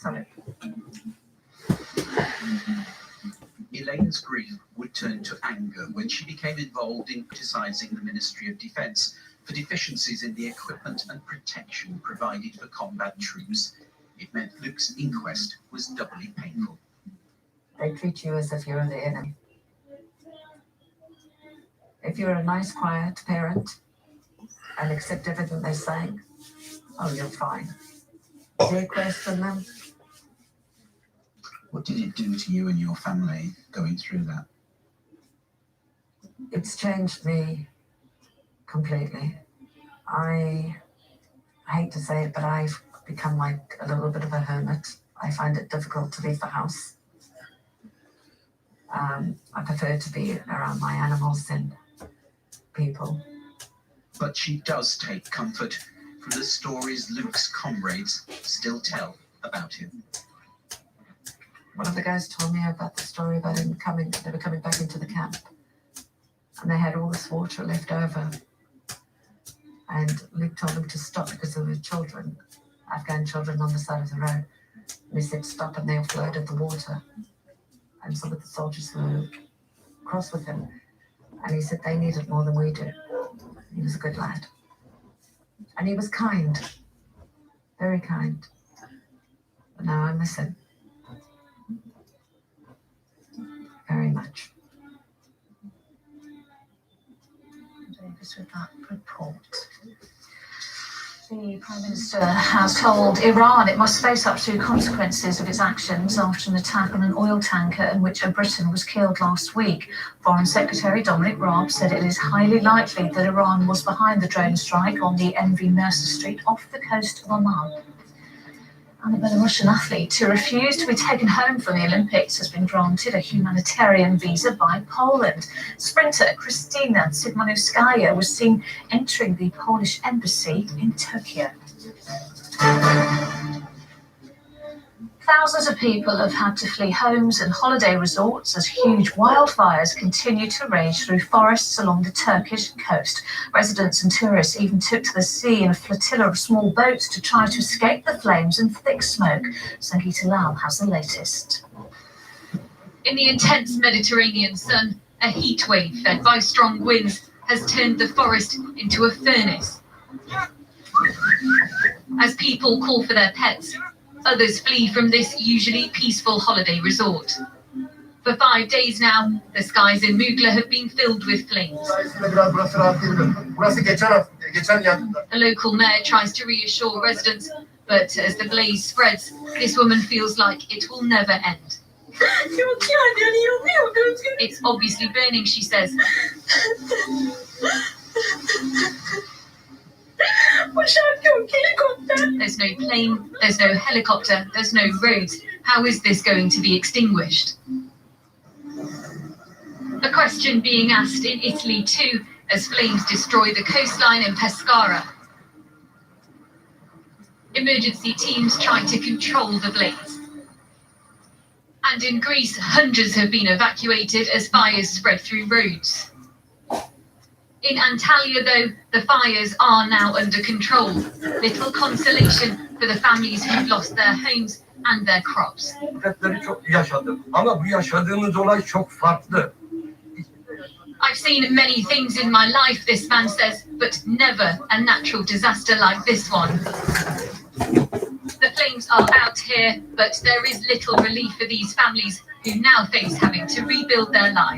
Sorry. Elaine's grief would turn to anger when she became involved in criticising the Ministry of Defence for deficiencies in the equipment and protection provided for combat troops. It meant Luke's inquest was doubly painful. They treat you as if you're the enemy. If you're a nice, quiet parent and accept everything they're saying, oh, you're fine. Do you question them? What did it do to you and your family going through that? It's changed me completely. I hate to say it, but I've become like a little bit of a hermit. I find it difficult to leave the house. I prefer to be around my animals than people. But she does take comfort from the stories Luke's comrades still tell about him. One of the guys told me about the story about him they were coming back into the camp. And they had all this water left over. And Luke told them to stop because there were children, Afghan children on the side of the road. And he said, stop, and they offloaded the water. And some of the soldiers were cross with him. And he said, they need it more than we do. He was a good lad. And he was kind, very kind. But now I miss him very much. Davis with that report. The Prime Minister has told Iran it must face up to consequences of its actions after an attack on an oil tanker in which a Briton was killed last week. Foreign Secretary Dominic Raab said it is highly likely that Iran was behind the drone strike on the MV Mercer Street off the coast of Oman. And a Belarusian athlete who refused to be taken home from the Olympics has been granted a humanitarian visa by Poland. Sprinter Krystyna Szymanowska was seen entering the Polish embassy in Tokyo. Thousands of people have had to flee homes and holiday resorts as huge wildfires continue to rage through forests along the Turkish coast. Residents and tourists even took to the sea in a flotilla of small boats to try to escape the flames and thick smoke. Sangeeta Lal has the latest. In the intense Mediterranean sun, a heat wave fed by strong winds has turned the forest into a furnace. As people call for their pets, others flee from this usually peaceful holiday resort. For 5 days now, the skies in Mugla have been filled with flames. The local mayor tries to reassure residents, but as the blaze spreads, this woman feels like it will never end. It's obviously burning, she says. There's no plane, there's no helicopter, there's no roads. How is this going to be extinguished? A question being asked in Italy too, as flames destroy the coastline in Pescara. Emergency teams try to control the blaze. And in Greece, hundreds have been evacuated as fires spread through roads. In Antalya, though, the fires are now under control. Little consolation for the families who've lost their homes and their crops. I've seen many things in my life, this man says, but never a natural disaster like this one. The flames are out here, but there is little relief for these families who now face having to rebuild their lives.